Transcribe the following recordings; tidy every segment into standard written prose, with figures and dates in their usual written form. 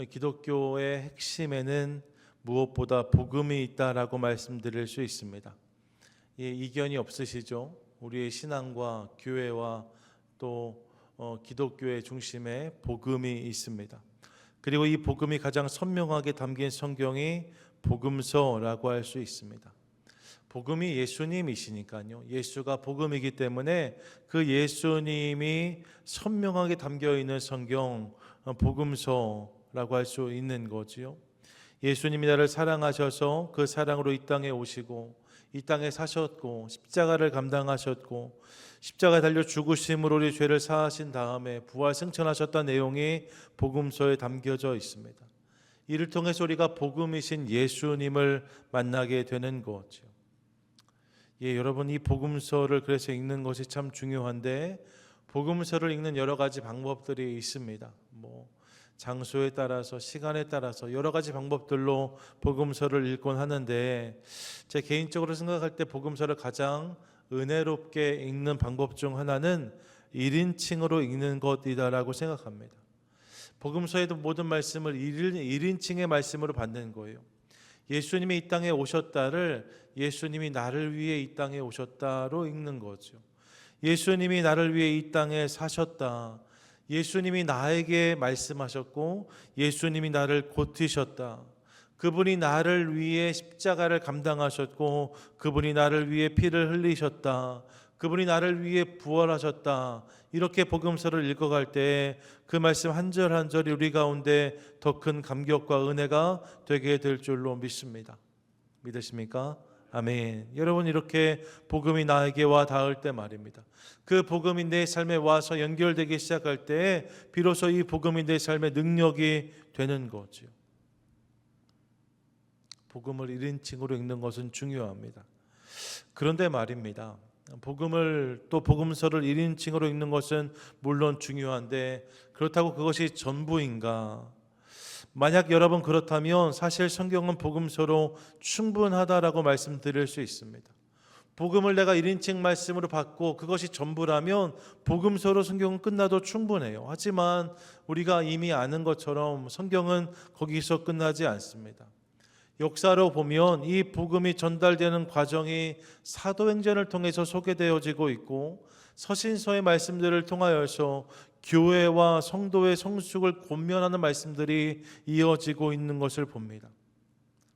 기독교의 핵심에는 무엇보다 복음이 있다라고 말씀드릴 수 있습니다. 이견이 없으시죠? 우리의 신앙과 교회와 또 기독교의 중심에 복음이 있습니다. 그리고 이 복음이 가장 선명하게 담긴 성경이 복음서라고 할 수 있습니다. 복음이 예수님이시니까요. 예수가 복음이기 때문에 그 예수님이 선명하게 담겨 있는 성경 복음서라고 할 수 있는 거지요. 예수님이 나를 사랑하셔서 그 사랑으로 이 땅에 오시고 이 땅에 사셨고 십자가를 감당하셨고 십자가에 달려 죽으심으로 우리 죄를 사하신 다음에 부활 승천하셨다는 내용이 복음서에 담겨져 있습니다. 이를 통해서 우리가 복음이신 예수님을 만나게 되는 거죠. 여러분, 이 복음서를 그래서 읽는 것이 참 중요한데, 복음서를 읽는 여러 가지 방법들이 있습니다. 장소에 따라서, 시간에 따라서 여러 가지 방법들로 복음서를 읽곤 하는데, 제 개인적으로 생각할 때 복음서를 가장 은혜롭게 읽는 방법 중 하나는 1인칭으로 읽는 것이다라고 생각합니다. 복음서에도 모든 말씀을 1인칭의 말씀으로 받는 거예요. 예수님이 이 땅에 오셨다를 예수님이 나를 위해 이 땅에 오셨다로 읽는 거죠. 예수님이 나를 위해 이 땅에 사셨다. 예수님이 나에게 말씀하셨고 예수님이 나를 고치셨다. 그분이 나를 위해 십자가를 감당하셨고 그분이 나를 위해 피를 흘리셨다. 그분이 나를 위해 부활하셨다. 이렇게 복음서를 읽어갈 때 그 말씀 한 절 한 절이 우리 가운데 더 큰 감격과 은혜가 되게 될 줄로 믿습니다. 믿으십니까? 아멘. 여러분, 이렇게 복음이 나에게 와 닿을 때 말입니다. 그 복음이 내 삶에 와서 연결되기 시작할 때 비로소 이 복음이 내 삶의 능력이 되는 거죠. 복음을 1인칭으로 읽는 것은 중요합니다. 그런데 말입니다. 복음서를 1인칭으로 읽는 것은 물론 중요한데 그렇다고 그것이 전부인가? 만약 여러분 그렇다면 사실 성경은 복음서로 충분하다라고 말씀드릴 수 있습니다. 복음을 내가 1인칭 말씀으로 받고 그것이 전부라면 복음서로 성경은 끝나도 충분해요. 하지만 우리가 이미 아는 것처럼 성경은 거기서 끝나지 않습니다. 역사로 보면 이 복음이 전달되는 과정이 사도행전을 통해서 소개되어지고 있고 서신서의 말씀들을 통하여서 교회와 성도의 성숙을 권면하는 말씀들이 이어지고 있는 것을 봅니다.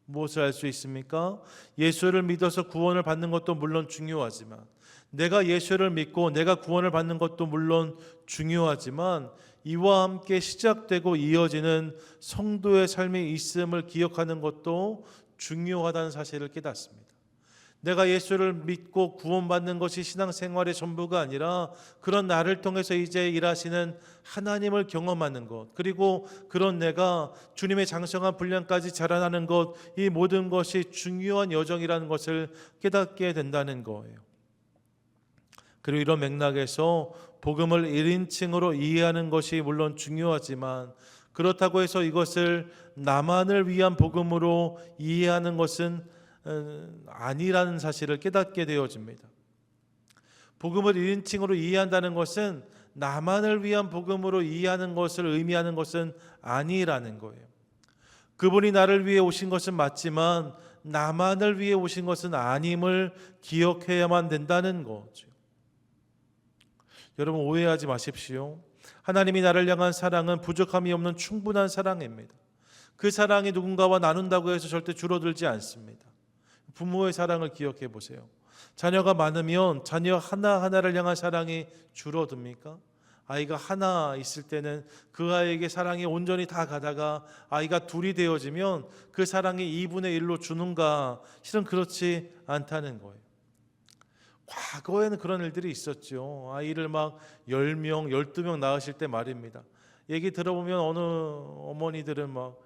무엇을 알 수 있습니까? 예수를 믿어서 구원을 받는 것도 물론 중요하지만 내가 예수를 믿고 내가 구원을 받는 것도 물론 중요하지만 이와 함께 시작되고 이어지는 성도의 삶이 있음을 기억하는 것도 중요하다는 사실을 깨닫습니다. 내가 예수를 믿고 구원받는 것이 신앙생활의 전부가 아니라 그런 나를 통해서 이제 일하시는 하나님을 경험하는 것, 그리고 그런 내가 주님의 장성한 분량까지 자라나는 것, 이 모든 것이 중요한 여정이라는 것을 깨닫게 된다는 거예요. 그리고 이런 맥락에서 복음을 1인칭으로 이해하는 것이 물론 중요하지만 그렇다고 해서 이것을 나만을 위한 복음으로 이해하는 것은 아니라는 사실을 깨닫게 되어집니다. 복음을 1인칭으로 이해한다는 것은 나만을 위한 복음으로 이해하는 것을 의미하는 것은 아니라는 거예요. 그분이 나를 위해 오신 것은 맞지만 나만을 위해 오신 것은 아님을 기억해야만 된다는 거죠. 여러분, 오해하지 마십시오. 하나님이 나를 향한 사랑은 부족함이 없는 충분한 사랑입니다. 그 사랑이 누군가와 나눈다고 해서 절대 줄어들지 않습니다. 부모의 사랑을 기억해 보세요. 자녀가 많으면 자녀 하나하나를 향한 사랑이 줄어듭니까? 아이가 하나 있을 때는 그 아이에게 사랑이 온전히 다 가다가 아이가 둘이 되어지면 그 사랑이 2분의 1로 주는가? 실은 그렇지 않다는 거예요. 과거에는 그런 일들이 있었죠. 아이를 막 10명, 12명 낳으실 때 말입니다. 얘기 들어보면 어느 어머니들은 막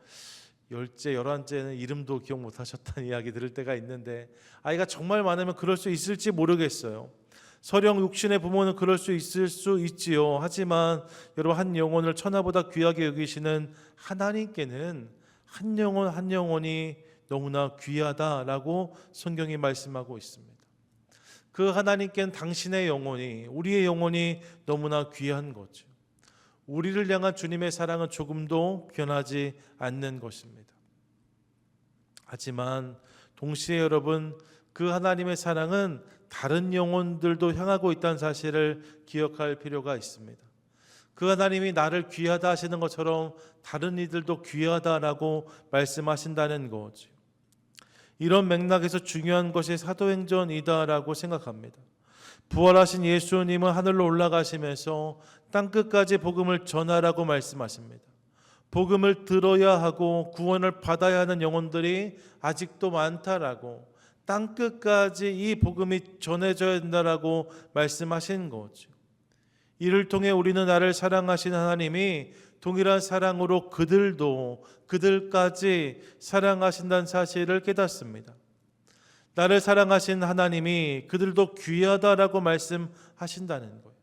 10째, 11째는 이름도 기억 못하셨다는 이야기 들을 때가 있는데 아이가 정말 많으면 그럴 수 있을지 모르겠어요. 서령 육신의 부모는 그럴 수 있을 수 있지요. 하지만 여러분, 한 영혼을 천하보다 귀하게 여기시는 하나님께는 한 영혼 한 영혼이 너무나 귀하다라고 성경이 말씀하고 있습니다. 그 하나님께는 당신의 영혼이, 우리의 영혼이 너무나 귀한 거죠. 우리를 향한 주님의 사랑은 조금도 변하지 않는 것입니다. 하지만 동시에 여러분, 그 하나님의 사랑은 다른 영혼들도 향하고 있다는 사실을 기억할 필요가 있습니다. 그 하나님이 나를 귀하다 하시는 것처럼 다른 이들도 귀하다라고 말씀하신다는 거죠. 이런 맥락에서 중요한 것이 사도행전이다라고 생각합니다. 부활하신 예수님은 하늘로 올라가시면서 땅끝까지 복음을 전하라고 말씀하십니다. 복음을 들어야 하고 구원을 받아야 하는 영혼들이 아직도 많다라고, 땅끝까지 이 복음이 전해져야 된다라고 말씀하신 거죠. 이를 통해 우리는 나를 사랑하신 하나님이 동일한 사랑으로 그들까지 사랑하신다는 사실을 깨닫습니다. 나를 사랑하신 하나님이 그들도 귀하다라고 말씀하신다는 거예요.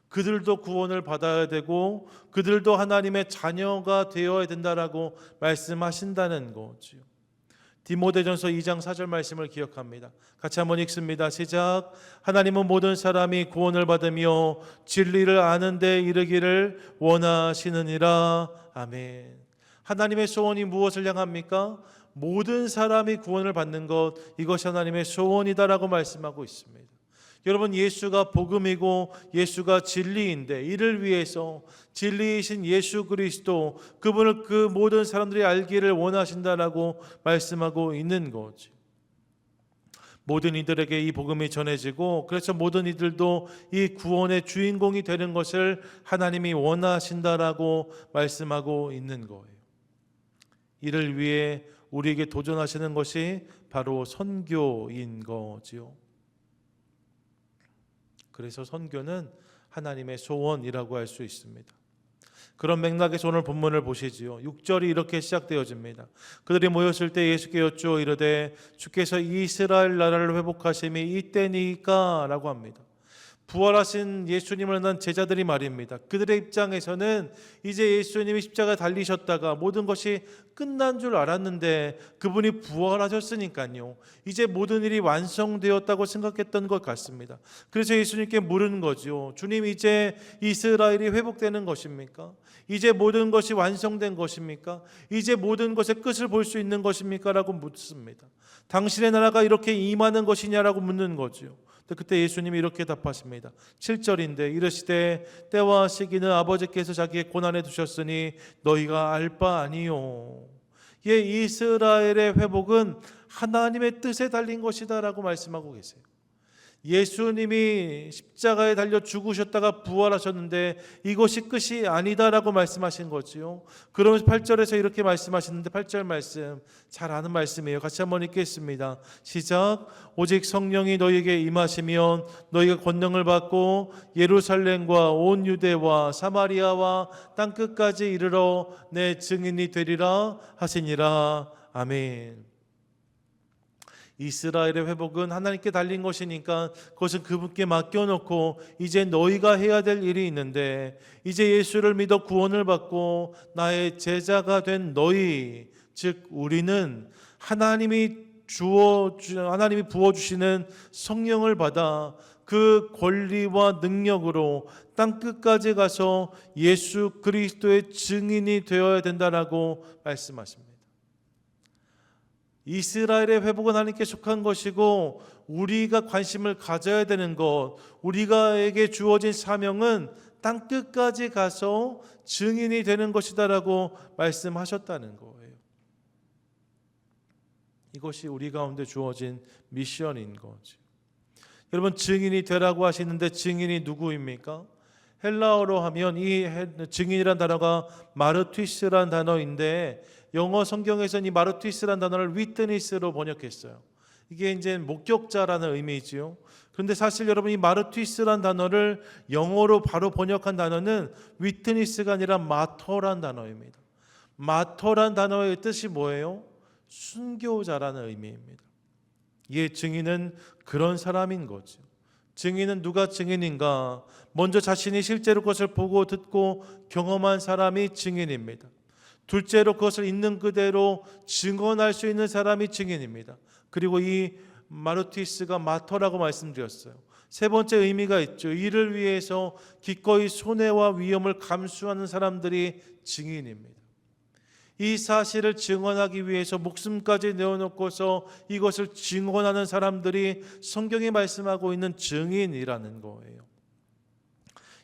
그들도 구원을 받아야 되고 그들도 하나님의 자녀가 되어야 된다라고 말씀하신다는 거죠. 디모데전서 2장 4절 말씀을 기억합니다. 같이 한번 읽습니다. 시작. 하나님은 모든 사람이 구원을 받으며 진리를 아는 데 이르기를 원하시느니라. 아멘. 하나님의 소원이 무엇을 향합니까? 모든 사람이 구원을 받는 것, 이것이 하나님의 소원이다라고 말씀하고 있습니다. 여러분, 예수가 복음이고 예수가 진리인데 이를 위해서 진리이신 예수 그리스도, 그분을 그 모든 사람들이 알기를 원하신다라고 말씀하고 있는 거죠. 모든 이들에게 이 복음이 전해지고, 그래서 모든 이들도 이 구원의 주인공이 되는 것을 하나님이 원하신다라고 말씀하고 있는 거예요. 이를 위해 우리에게 도전하시는 것이 바로 선교인 거지요. 그래서 선교는 하나님의 소원이라고 할 수 있습니다. 그런 맥락에서 오늘 본문을 보시지요. 6절이 이렇게 시작되어집니다. 그들이 모였을 때 예수께 여쭈어 이르되 주께서 이스라엘 나라를 회복하심이 이때니까 라고 합니다. 부활하신 예수님을 만난 제자들이 말입니다. 그들의 입장에서는 이제 예수님이 십자가에 달리셨다가 모든 것이 끝난 줄 알았는데 그분이 부활하셨으니까요, 이제 모든 일이 완성되었다고 생각했던 것 같습니다. 그래서 예수님께 물은 거죠. 주님, 이제 이스라엘이 회복되는 것입니까? 이제 모든 것이 완성된 것입니까? 이제 모든 것의 끝을 볼 수 있는 것입니까? 라고 묻습니다. 당신의 나라가 이렇게 임하는 것이냐라고 묻는 거죠. 그때 예수님이 이렇게 답하십니다. 7절인데 이르시되 때와 시기는 아버지께서 자기의 고난에 두셨으니 너희가 알 바 아니요. 예, 이스라엘의 회복은 하나님의 뜻에 달린 것이다 라고 말씀하고 계세요. 예수님이 십자가에 달려 죽으셨다가 부활하셨는데 이것이 끝이 아니다라고 말씀하신 거지요. 그러면서 8절에서 이렇게 말씀하시는데, 8절 말씀 잘 아는 말씀이에요. 같이 한번 읽겠습니다. 시작. 오직 성령이 너희에게 임하시면 너희가 권능을 받고 예루살렘과 온 유대와 사마리아와 땅끝까지 이르러 내 증인이 되리라 하시니라. 아멘. 이스라엘의 회복은 하나님께 달린 것이니까 그것은 그분께 맡겨놓고 이제 너희가 해야 될 일이 있는데, 이제 예수를 믿어 구원을 받고 나의 제자가 된 너희, 즉 우리는 하나님이 부어주시는 성령을 받아 그 권리와 능력으로 땅끝까지 가서 예수 그리스도의 증인이 되어야 된다라고 말씀하십니다. 이스라엘의 회복은 하나님께 속한 것이고 우리가 관심을 가져야 되는 것, 우리가에게 주어진 사명은 땅끝까지 가서 증인이 되는 것이다라고 말씀하셨다는 거예요. 이것이 우리 가운데 주어진 미션인 거죠. 여러분, 증인이 되라고 하시는데 증인이 누구입니까? 헬라어로 하면 이 증인이란 단어가 마르투이스란 단어인데, 영어 성경에서는 이 마르투이스란 단어를 위트니스로 번역했어요. 이게 이제 목격자라는 의미이지요. 그런데 사실 여러분, 이 마르투이스란 단어를 영어로 바로 번역한 단어는 위트니스가 아니라 마터란 단어입니다. 마터란 단어의 뜻이 뭐예요? 순교자라는 의미입니다. 이 증인은 그런 사람인 거죠. 증인은 누가 증인인가? 먼저 자신이 실제로 그것을 보고 듣고 경험한 사람이 증인입니다. 둘째로 그것을 있는 그대로 증언할 수 있는 사람이 증인입니다. 그리고 이 마르투이스가 마터라고 말씀드렸어요. 세 번째 의미가 있죠. 이를 위해서 기꺼이 손해와 위험을 감수하는 사람들이 증인입니다. 이 사실을 증언하기 위해서 목숨까지 내어놓고서 이것을 증언하는 사람들이 성경이 말씀하고 있는 증인이라는 거예요.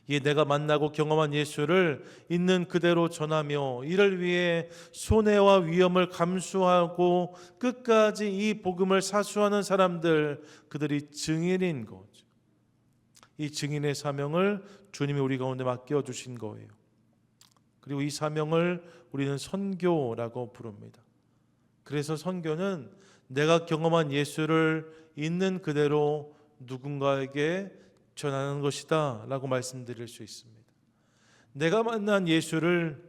이 내가 만나고 경험한 예수를 있는 그대로 전하며 이를 위해 손해와 위험을 감수하고 끝까지 이 복음을 사수하는 사람들, 그들이 증인인 거죠. 이 증인의 사명을 주님이 우리 가운데 맡겨주신 거예요. 그리고 이 사명을 우리는 선교라고 부릅니다. 그래서 선교는 내가 경험한 예수를 있는 그대로 누군가에게 전하는 것이다 라고 말씀드릴 수 있습니다. 내가 만난 예수를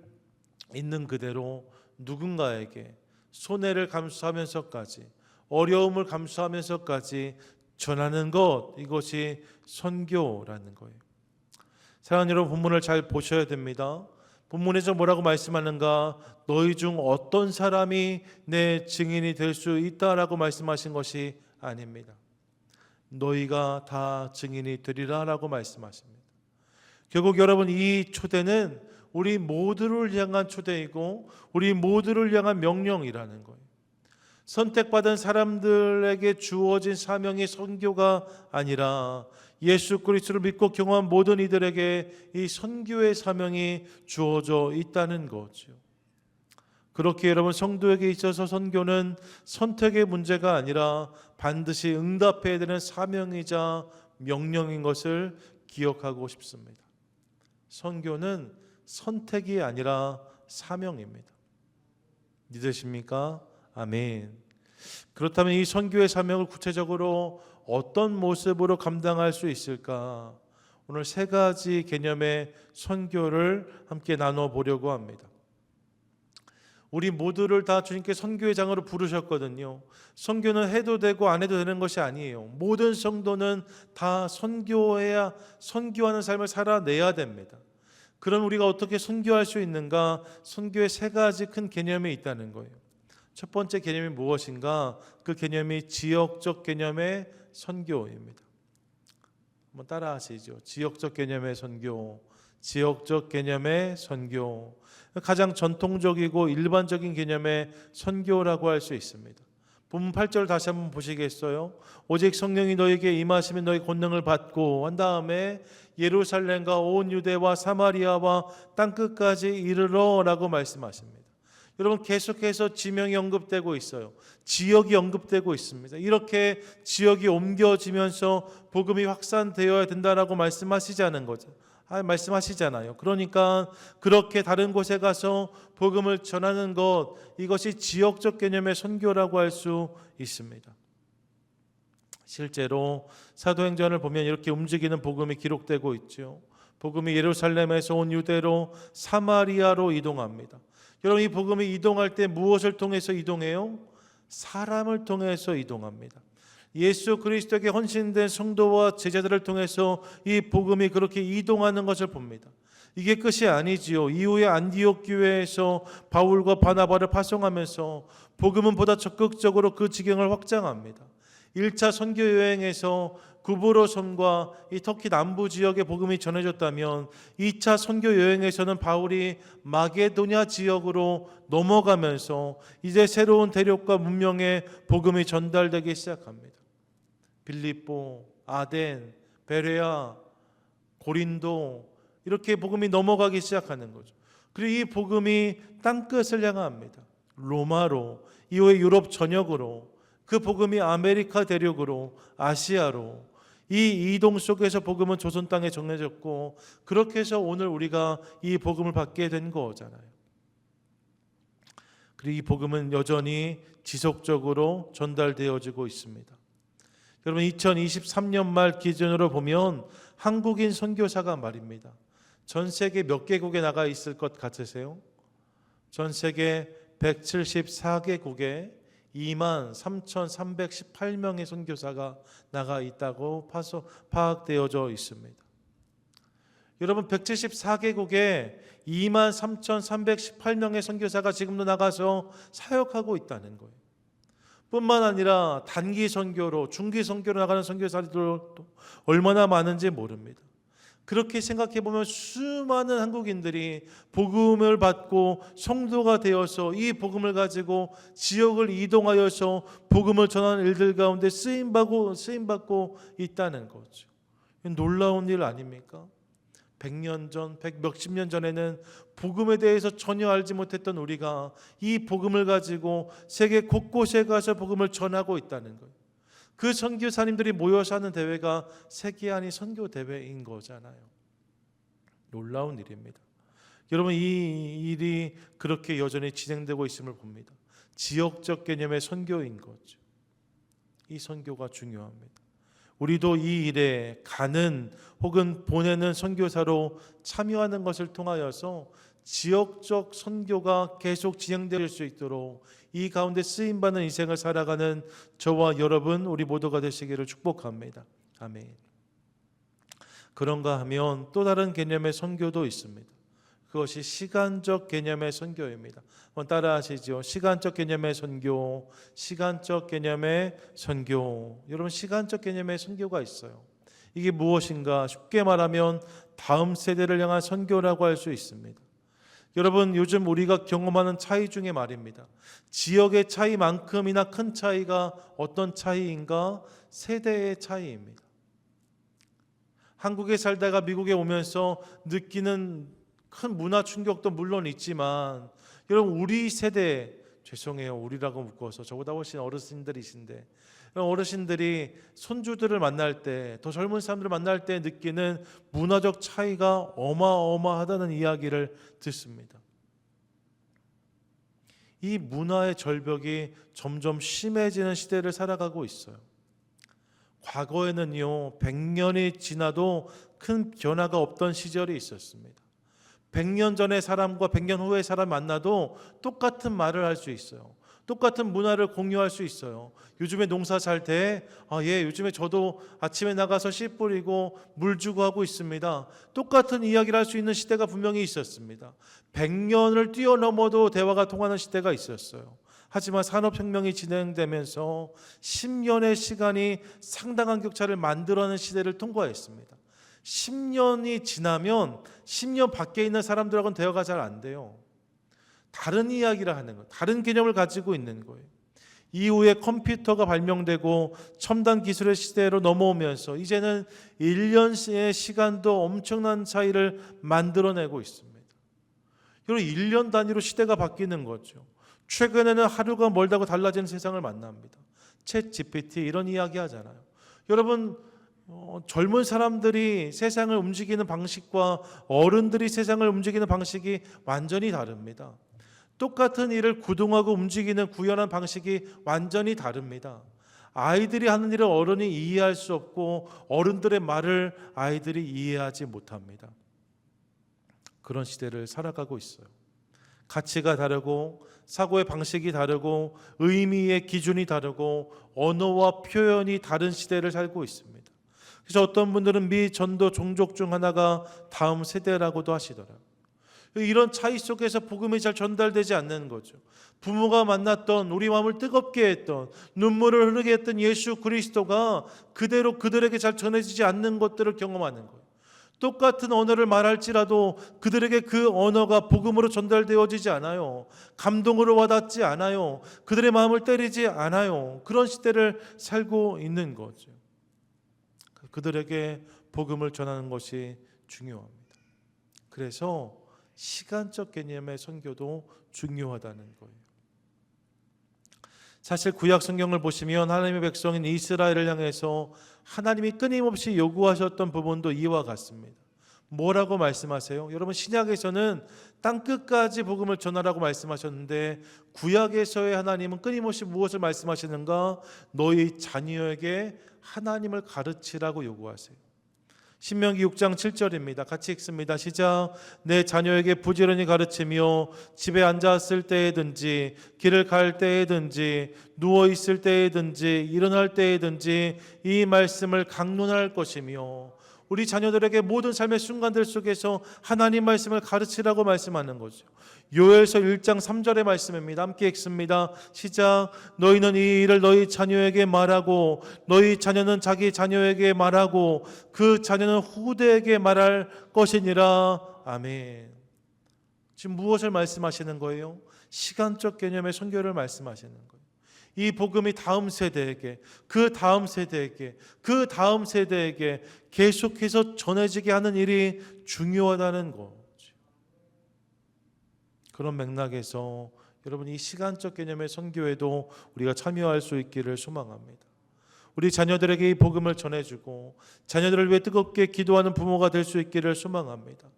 있는 그대로 누군가에게 손해를 감수하면서까지, 어려움을 감수하면서까지 전하는 것, 이것이 선교라는 거예요. 사랑하는 여러분, 본문을 잘 보셔야 됩니다. 본문에서 뭐라고 말씀하는가? 너희 중 어떤 사람이 내 증인이 될 수 있다라고 말씀하신 것이 아닙니다. 너희가 다 증인이 되리라 라고 말씀하십니다. 결국 여러분, 이 초대는 우리 모두를 향한 초대이고 우리 모두를 향한 명령이라는 거예요. 선택받은 사람들에게 주어진 사명이 선교가 아니라 예수 그리스도를 믿고 경험한 모든 이들에게 이 선교의 사명이 주어져 있다는 거죠. 그렇게 여러분, 성도에게 있어서 선교는 선택의 문제가 아니라 반드시 응답해야 되는 사명이자 명령인 것을 기억하고 싶습니다. 선교는 선택이 아니라 사명입니다. 믿으십니까? 아멘. 그렇다면 이 선교의 사명을 구체적으로 어떤 모습으로 감당할 수 있을까? 오늘 세 가지 개념의 선교를 함께 나눠보려고 합니다. 우리 모두를 다 주님께 선교의 장으로 부르셨거든요. 선교는 해도 되고 안 해도 되는 것이 아니에요. 모든 성도는 다 선교하는 삶을 살아내야 됩니다. 그럼 우리가 어떻게 선교할 수 있는가? 선교의 세 가지 큰 개념이 있다는 거예요. 첫 번째 개념이 무엇인가? 그 개념이 지역적 개념의 선교입니다. 한번 따라 하시죠. 지역적 개념의 선교, 지역적 개념의 선교. 가장 전통적이고 일반적인 개념의 선교라고 할 수 있습니다. 본문 8절 다시 한번 보시겠어요? 오직 성령이 너에게 임하시면 너희 권능을 받고 한 다음에 예루살렘과 온 유대와 사마리아와 땅끝까지 이르러 라고 말씀하십니다. 여러분, 계속해서 지명이 언급되고 있어요. 지역이 언급되고 있습니다. 이렇게 지역이 옮겨지면서 복음이 확산되어야 된다라고 말씀하시잖아요. 그러니까 그렇게 다른 곳에 가서 복음을 전하는 것, 이것이 지역적 개념의 선교라고 할 수 있습니다. 실제로 사도행전을 보면 이렇게 움직이는 복음이 기록되고 있죠. 복음이 예루살렘에서 온 유대로 사마리아로 이동합니다. 여러분, 이 복음이 이동할 때 무엇을 통해서 이동해요? 사람을 통해서 이동합니다. 예수 그리스도에게 헌신된 성도와 제자들을 통해서 이 복음이 그렇게 이동하는 것을 봅니다. 이게 끝이 아니지요. 이후에 안디옥 교회에서 바울과 바나바를 파송하면서 복음은 보다 적극적으로 그 지경을 확장합니다. 1차 선교 여행에서 구브로섬과 이 터키 남부 지역의 복음이 전해졌다면 2차 선교 여행에서는 바울이 마게도냐 지역으로 넘어가면서 이제 새로운 대륙과 문명의 복음이 전달되기 시작합니다. 빌립보, 아덴, 베레아, 고린도, 이렇게 복음이 넘어가기 시작하는 거죠. 그리고 이 복음이 땅끝을 향합니다. 로마로, 이후에 유럽 전역으로, 그 복음이 아메리카 대륙으로, 아시아로, 이 이동 속에서 복음은 조선 땅에 전해졌고, 그렇게 해서 오늘 우리가 이 복음을 받게 된 거잖아요. 그리고 이 복음은 여전히 지속적으로 전달되어지고 있습니다. 여러분, 2023년 말 기준으로 보면 한국인 선교사가 말입니다. 전 세계 몇 개국에 나가 있을 것 같으세요? 전 세계 174개국에 23,318명의 선교사가 나가 있다고 파악되어져 있습니다. 여러분, 174개국에 23,318명의 선교사가 지금도 나가서 사역하고 있다는 거예요. 뿐만 아니라 단기 선교로, 중기 선교로 나가는 선교사들도 얼마나 많은지 모릅니다. 그렇게 생각해 보면 수많은 한국인들이 복음을 받고 성도가 되어서 이 복음을 가지고 지역을 이동하여서 복음을 전하는 일들 가운데 쓰임받고 있다는 거죠. 놀라운 일 아닙니까? 100년 전, 몇십 년 전에는 복음에 대해서 전혀 알지 못했던 우리가 이 복음을 가지고 세계 곳곳에 가서 복음을 전하고 있다는 거예요. 그 선교사님들이 모여서 하는 대회가 세계안이 선교 대회인 거잖아요. 놀라운 일입니다. 여러분, 이 일이 그렇게 여전히 진행되고 있음을 봅니다. 지역적 개념의 선교인 거죠. 이 선교가 중요합니다. 우리도 이 일에 가는 혹은 보내는 선교사로 참여하는 것을 통하여서 지역적 선교가 계속 진행될 수 있도록 이 가운데 쓰임받는 인생을 살아가는 저와 여러분, 우리 모두가 되시기를 축복합니다. 아멘. 그런가 하면 또 다른 개념의 선교도 있습니다. 그것이 시간적 개념의 선교입니다. 한번 따라 하시죠. 시간적 개념의 선교, 시간적 개념의 선교. 여러분, 시간적 개념의 선교가 있어요. 이게 무엇인가? 쉽게 말하면 다음 세대를 향한 선교라고 할 수 있습니다. 여러분, 요즘 우리가 경험하는 차이 중에 말입니다. 지역의 차이만큼이나 큰 차이가 어떤 차이인가? 세대의 차이입니다. 한국에 살다가 미국에 오면서 느끼는 큰 문화 충격도 물론 있지만, 여러분, 우리 세대, 죄송해요, 우리라고 묶어서 저보다 훨씬 어르신들이신데, 어르신들이 손주들을 만날 때, 더 젊은 사람들을 만날 때 느끼는 문화적 차이가 어마어마하다는 이야기를 듣습니다. 이 문화의 절벽이 점점 심해지는 시대를 살아가고 있어요. 과거에는요, 100년이 지나도 큰 변화가 없던 시절이 있었습니다. 100년 전의 사람과 100년 후의 사람 만나도 똑같은 말을 할 수 있어요. 똑같은 문화를 공유할 수 있어요. 요즘에 농사 잘 때, 요즘에 저도 아침에 나가서 씨 뿌리고 물 주고 하고 있습니다. 똑같은 이야기를 할 수 있는 시대가 분명히 있었습니다. 100년을 뛰어넘어도 대화가 통하는 시대가 있었어요. 하지만 산업혁명이 진행되면서 10년의 시간이 상당한 격차를 만들어내는 시대를 통과했습니다. 10년이 지나면 10년 밖에 있는 사람들하고는 대화가 잘 안 돼요. 다른 이야기를 하는 거예요. 다른 개념을 가지고 있는 거예요. 이후에 컴퓨터가 발명되고 첨단 기술의 시대로 넘어오면서 이제는 1년의 시간도 엄청난 차이를 만들어내고 있습니다. 여러분, 1년 단위로 시대가 바뀌는 거죠. 최근에는 하루가 멀다고 달라지는 세상을 만납니다. 챗 GPT 이런 이야기 하잖아요. 여러분, 젊은 사람들이 세상을 움직이는 방식과 어른들이 세상을 움직이는 방식이 완전히 다릅니다. 똑같은 일을 구동하고 움직이는 구현한 방식이 완전히 다릅니다. 아이들이 하는 일을 어른이 이해할 수 없고 어른들의 말을 아이들이 이해하지 못합니다. 그런 시대를 살아가고 있어요. 가치가 다르고 사고의 방식이 다르고 의미의 기준이 다르고 언어와 표현이 다른 시대를 살고 있습니다. 그래서 어떤 분들은 미 전도 종족 중 하나가 다음 세대라고도 하시더라고요. 이런 차이 속에서 복음이 잘 전달되지 않는 거죠. 부모가 만났던, 우리 마음을 뜨겁게 했던, 눈물을 흐르게 했던 예수 그리스도가 그대로 그들에게 잘 전해지지 않는 것들을 경험하는 거예요. 똑같은 언어를 말할지라도 그들에게 그 언어가 복음으로 전달되어지지 않아요. 감동으로 와닿지 않아요. 그들의 마음을 때리지 않아요. 그런 시대를 살고 있는 거죠. 그들에게 복음을 전하는 것이 중요합니다. 그래서 시간적 개념의 선교도 중요하다는 거예요. 사실 구약 성경을 보시면 하나님의 백성인 이스라엘을 향해서 하나님이 끊임없이 요구하셨던 부분도 이와 같습니다. 뭐라고 말씀하세요? 여러분, 신약에서는 땅끝까지 복음을 전하라고 말씀하셨는데 구약에서의 하나님은 끊임없이 무엇을 말씀하시는가? 너희 자녀에게 하나님을 가르치라고 요구하세요. 신명기 6장 7절입니다. 같이 읽습니다. 시작. 내 자녀에게 부지런히 가르치며 집에 앉았을 때에든지 길을 갈 때에든지 누워 있을 때에든지 일어날 때에든지 이 말씀을 강론할 것이며 우리 자녀들에게 모든 삶의 순간들 속에서 하나님 말씀을 가르치라고 말씀하는 거죠. 요엘서 1장 3절의 말씀입니다. 함께 읽습니다. 시작. 너희는 이 일을 너희 자녀에게 말하고 너희 자녀는 자기 자녀에게 말하고 그 자녀는 후대에게 말할 것이니라. 아멘. 지금 무엇을 말씀하시는 거예요? 시간적 개념의 선교를 말씀하시는 거예요. 이 복음이 다음 세대에게, 그 다음 세대에게, 그 다음 세대에게 계속해서 전해지게 하는 일이 중요하다는 거죠. 그런 맥락에서 여러분, 이 시간적 개념의 선교에도 우리가 참여할 수 있기를 소망합니다. 우리 자녀들에게 이 복음을 전해주고 자녀들을 위해 뜨겁게 기도하는 부모가 될 수 있기를 소망합니다.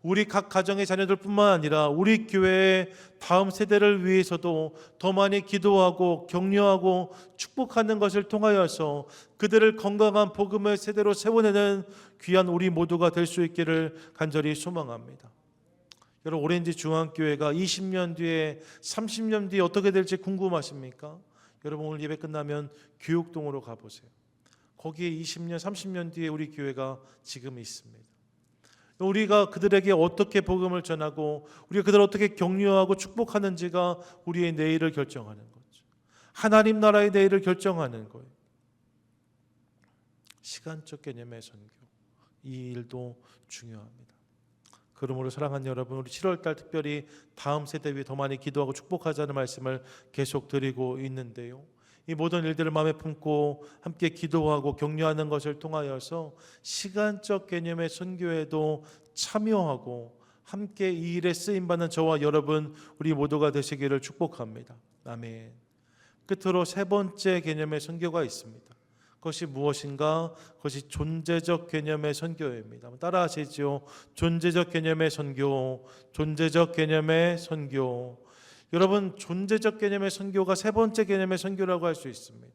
우리 각 가정의 자녀들뿐만 아니라 우리 교회의 다음 세대를 위해서도 더 많이 기도하고 격려하고 축복하는 것을 통하여서 그들을 건강한 복음의 세대로 세워내는 귀한 우리 모두가 될 수 있기를 간절히 소망합니다. 여러분, 오렌지 중앙교회가 20년 뒤에 30년 뒤에 어떻게 될지 궁금하십니까? 여러분, 오늘 예배 끝나면 교육동으로 가보세요. 거기에 20년 30년 뒤에 우리 교회가 지금 있습니다. 우리가 그들에게 어떻게 복음을 전하고 우리가 그들을 어떻게 격려하고 축복하는지가 우리의 내일을 결정하는 거죠. 하나님 나라의 내일을 결정하는 거예요. 시간적 개념의 선교, 이 일도 중요합니다. 그러므로 사랑하는 여러분, 우리 7월달 특별히 다음 세대 위해 더 많이 기도하고 축복하자는 말씀을 계속 드리고 있는데요, 이 모든 일들을 마음에 품고 함께 기도하고 격려하는 것을 통하여서 시간적 개념의 선교에도 참여하고 함께 이 일에 쓰임받는 저와 여러분 우리 모두가 되시기를 축복합니다. 아멘. 끝으로 세 번째 개념의 선교가 있습니다. 그것이 무엇인가? 그것이 존재적 개념의 선교입니다. 따라하시죠. 존재적 개념의 선교, 존재적 개념의 선교. 여러분, 존재적 개념의 선교가 세 번째 개념의 선교라고 할 수 있습니다.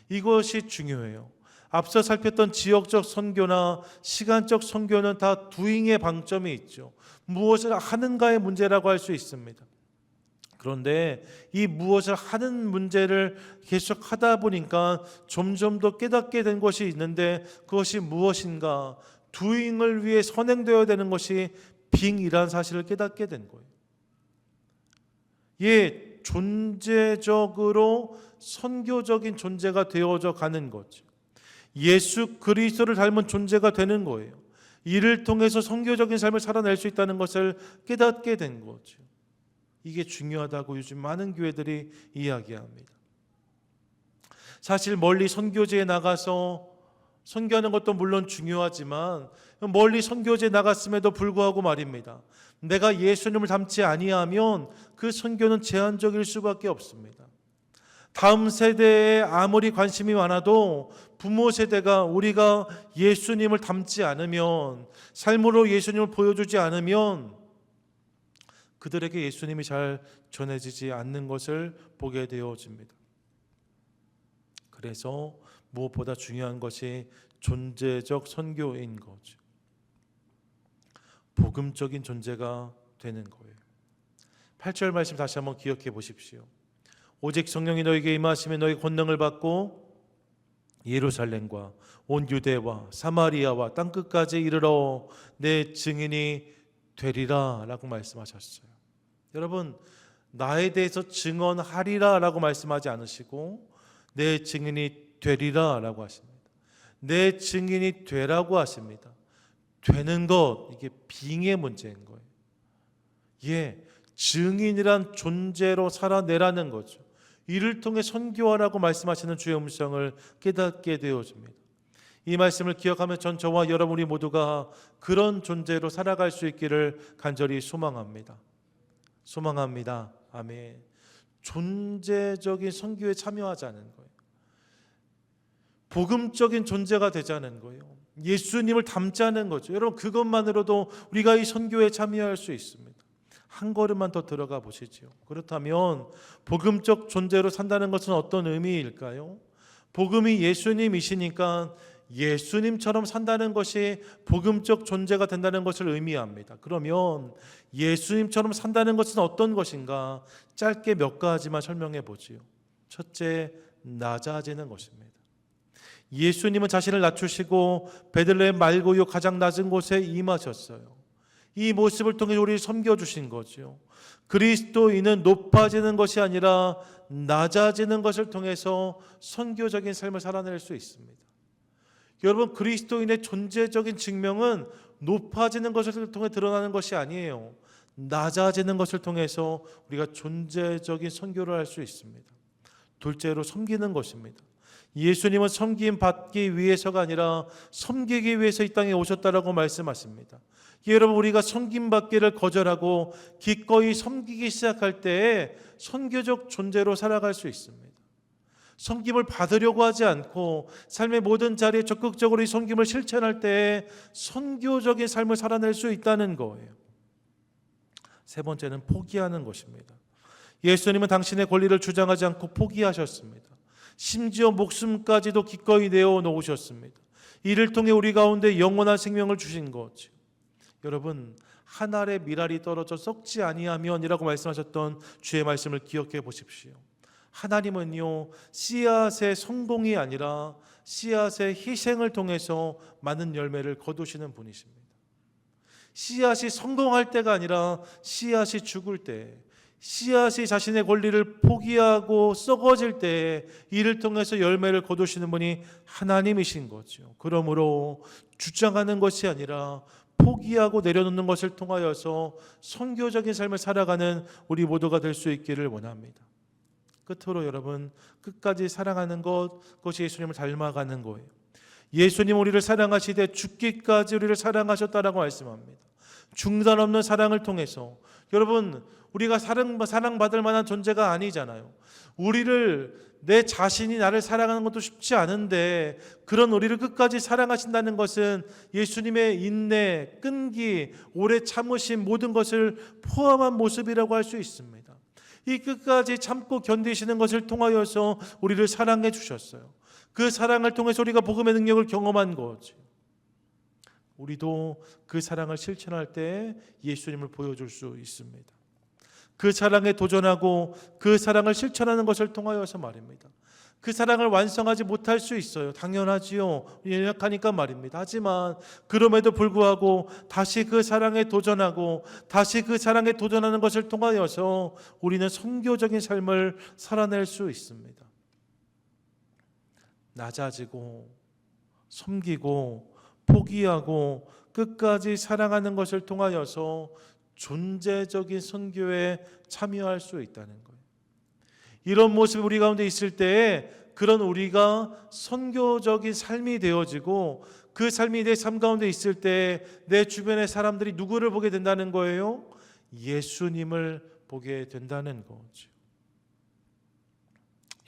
이것이 중요해요. 앞서 살폈던 지역적 선교나 시간적 선교는 다 doing의 방점이 있죠. 무엇을 하는가의 문제라고 할 수 있습니다. 그런데 이 무엇을 하는 문제를 계속 하다 보니까 점점 더 깨닫게 된 것이 있는데, 그것이 무엇인가? doing을 위해 선행되어야 되는 것이 being이라는 사실을 깨닫게 된 거예요. 예, 존재적으로 선교적인 존재가 되어져 가는 거죠. 예수 그리스도를 닮은 존재가 되는 거예요. 이를 통해서 선교적인 삶을 살아낼 수 있다는 것을 깨닫게 된 거죠. 이게 중요하다고 요즘 많은 교회들이 이야기합니다. 사실 멀리 선교지에 나가서 선교하는 것도 물론 중요하지만, 멀리 선교지에 나갔음에도 불구하고 말입니다, 내가 예수님을 닮지 아니하면 그 선교는 제한적일 수밖에 없습니다. 다음 세대에 아무리 관심이 많아도 부모 세대가 우리가 예수님을 닮지 않으면, 삶으로 예수님을 보여주지 않으면 그들에게 예수님이 잘 전해지지 않는 것을 보게 되어집니다. 그래서 무엇보다 중요한 것이 존재적 선교인 거죠. 복음적인 존재가 되는 거예요. 8절 말씀 다시 한번 기억해 보십시오. 오직 성령이 너에게 임하시면 너희 권능을 받고 예루살렘과 온 유대와 사마리아와 땅끝까지 이르러 내 증인이 되리라 라고 말씀하셨어요. 여러분, 나에 대해서 증언하리라 라고 말씀하지 않으시고 내 증인이 되리라 라고 하십니다. 내 증인이 되라고 하십니다. 되는 것, 이게 빙의 문제인 거예요. 예, 증인이란 존재로 살아내라는 거죠. 이를 통해 선교하라고 말씀하시는 주의 음성을 깨닫게 되어집니다. 이 말씀을 기억하면 저와 여러분이 모두가 그런 존재로 살아갈 수 있기를 간절히 소망합니다. 소망합니다. 아멘. 존재적인 선교에 참여하자는 거예요. 복음적인 존재가 되자는 거예요. 예수님을 닮자는 거죠. 여러분, 그것만으로도 우리가 이 선교에 참여할 수 있습니다. 한 걸음만 더 들어가 보시죠. 그렇다면 복음적 존재로 산다는 것은 어떤 의미일까요? 복음이 예수님이시니까 예수님처럼 산다는 것이 복음적 존재가 된다는 것을 의미합니다. 그러면 예수님처럼 산다는 것은 어떤 것인가? 짧게 몇 가지만 설명해 보지요. 첫째, 낮아지는 것입니다. 예수님은 자신을 낮추시고 베들레헴 말고요 가장 낮은 곳에 임하셨어요. 이 모습을 통해 우리를 섬겨주신 거죠. 그리스도인은 높아지는 것이 아니라 낮아지는 것을 통해서 선교적인 삶을 살아낼 수 있습니다. 여러분, 그리스도인의 존재적인 증명은 높아지는 것을 통해 드러나는 것이 아니에요. 낮아지는 것을 통해서 우리가 존재적인 선교를 할 수 있습니다. 둘째로 섬기는 것입니다. 예수님은 섬김 받기 위해서가 아니라 섬기기 위해서 이 땅에 오셨다라고 말씀하십니다. 여러분, 우리가 섬김 받기를 거절하고 기꺼이 섬기기 시작할 때에 선교적 존재로 살아갈 수 있습니다. 섬김을 받으려고 하지 않고 삶의 모든 자리에 적극적으로 이 섬김을 실천할 때에 선교적인 삶을 살아낼 수 있다는 거예요. 세 번째는 포기하는 것입니다. 예수님은 당신의 권리를 주장하지 않고 포기하셨습니다. 심지어 목숨까지도 기꺼이 내어놓으셨습니다. 이를 통해 우리 가운데 영원한 생명을 주신 거죠. 여러분, 한 알의 밀알이 떨어져 썩지 아니하면이라고 말씀하셨던 주의 말씀을 기억해 보십시오. 하나님은요, 씨앗의 성공이 아니라 씨앗의 희생을 통해서 많은 열매를 거두시는 분이십니다. 씨앗이 성공할 때가 아니라 씨앗이 죽을 때, 씨앗이 자신의 권리를 포기하고 썩어질 때 이를 통해서 열매를 거두시는 분이 하나님이신 거죠. 그러므로 주장하는 것이 아니라 포기하고 내려놓는 것을 통하여서 선교적인 삶을 살아가는 우리 모두가 될 수 있기를 원합니다. 끝으로 여러분, 끝까지 사랑하는 그것이 예수님을 닮아가는 거예요. 예수님 우리를 사랑하시되 죽기까지 우리를 사랑하셨다라고 말씀합니다. 중단 없는 사랑을 통해서 여러분, 우리가 사랑받을 만한 존재가 아니잖아요. 내 자신이 나를 사랑하는 것도 쉽지 않은데 그런 우리를 끝까지 사랑하신다는 것은 예수님의 인내, 끈기, 오래 참으신 모든 것을 포함한 모습이라고 할 수 있습니다. 이 끝까지 참고 견디시는 것을 통하여서 우리를 사랑해 주셨어요. 그 사랑을 통해서 우리가 복음의 능력을 경험한 거죠. 우리도 그 사랑을 실천할 때 예수님을 보여줄 수 있습니다. 그 사랑에 도전하고 그 사랑을 실천하는 것을 통하여서 말입니다. 그 사랑을 완성하지 못할 수 있어요. 당연하지요. 연약하니까 말입니다. 하지만 그럼에도 불구하고 다시 그 사랑에 도전하고 다시 그 사랑에 도전하는 것을 통하여서 우리는 선교적인 삶을 살아낼 수 있습니다. 낮아지고 섬기고 포기하고 끝까지 사랑하는 것을 통하여서 존재적인 선교에 참여할 수 있다는 거예요. 이런 모습이 우리 가운데 있을 때에 그런 우리가 선교적인 삶이 되어지고 그 삶이 내 삶 가운데 있을 때 내 주변의 사람들이 누구를 보게 된다는 거예요? 예수님을 보게 된다는 거죠.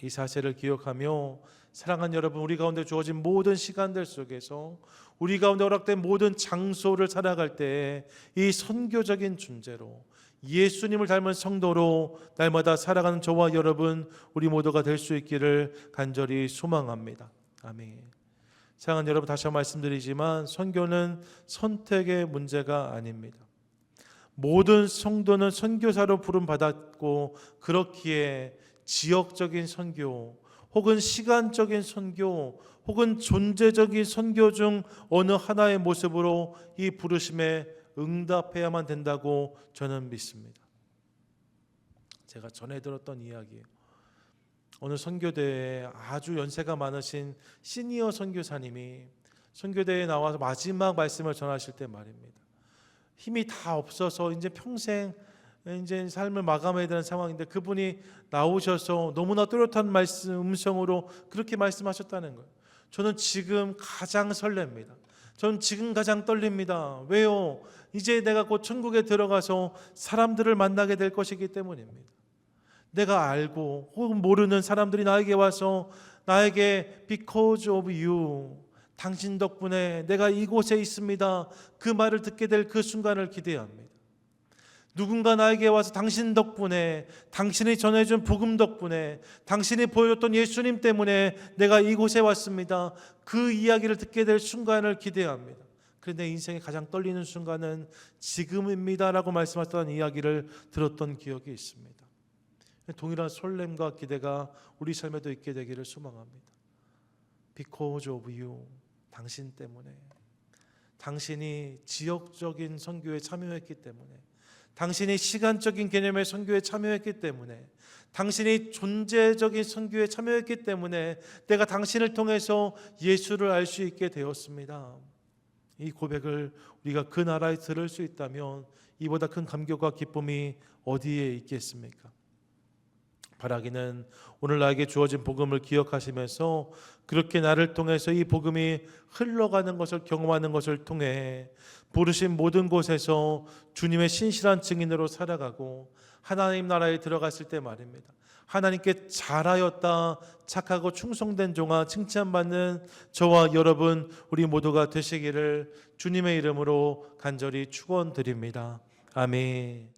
이 사실을 기억하며 사랑하는 여러분, 우리 가운데 주어진 모든 시간들 속에서 우리 가운데 허락된 모든 장소를 살아갈 때 이 선교적인 존재로 예수님을 닮은 성도로 날마다 살아가는 저와 여러분 우리 모두가 될 수 있기를 간절히 소망합니다. 아멘. 사랑하는 여러분, 다시 한번 말씀드리지만 선교는 선택의 문제가 아닙니다. 모든 성도는 선교사로 부름받았고 그렇기에 지역적인 선교 혹은 시간적인 선교 혹은 존재적인 선교 중 어느 하나의 모습으로 이 부르심에 응답해야만 된다고 저는 믿습니다. 제가 전에 들었던 이야기예요. 어느 선교대에 아주 연세가 많으신 시니어 선교사님이 선교대에 나와서 마지막 말씀을 전하실 때 말입니다. 힘이 다 없어서 이제 평생 이제 삶을 마감해야 되는 상황인데 그분이 나오셔서 너무나 또렷한 음성으로 그렇게 말씀하셨다는 거예요. 저는 지금 가장 설렙니다. 저는 지금 가장 떨립니다. 왜요? 이제 내가 곧 천국에 들어가서 사람들을 만나게 될 것이기 때문입니다. 내가 알고 혹은 모르는 사람들이 나에게 와서 나에게 because of you, 당신 덕분에 내가 이곳에 있습니다, 그 말을 듣게 될 그 순간을 기대합니다. 누군가 나에게 와서 당신 덕분에, 당신이 전해준 복음 덕분에, 당신이 보여줬던 예수님 때문에 내가 이곳에 왔습니다, 그 이야기를 듣게 될 순간을 기대합니다. 그런데 내 인생에 가장 떨리는 순간은 지금입니다 라고 말씀하셨던 이야기를 들었던 기억이 있습니다. 동일한 설렘과 기대가 우리 삶에도 있게 되기를 소망합니다. Because of you. 당신 때문에. 당신이 지역적인 선교에 참여했기 때문에, 당신이 시간적인 개념의 선교에 참여했기 때문에, 당신이 존재적인 선교에 참여했기 때문에 내가 당신을 통해서 예수를 알 수 있게 되었습니다. 이 고백을 우리가 그 나라에 들을 수 있다면 이보다 큰 감격과 기쁨이 어디에 있겠습니까? 바라기는 오늘 나에게 주어진 복음을 기억하시면서 그렇게 나를 통해서 이 복음이 흘러가는 것을 경험하는 것을 통해 부르신 모든 곳에서 주님의 신실한 증인으로 살아가고 하나님 나라에 들어갔을 때 말입니다, 하나님께 잘하였다, 착하고 충성된 종아, 칭찬받는 저와 여러분 우리 모두가 되시기를 주님의 이름으로 간절히 축원드립니다. 아멘.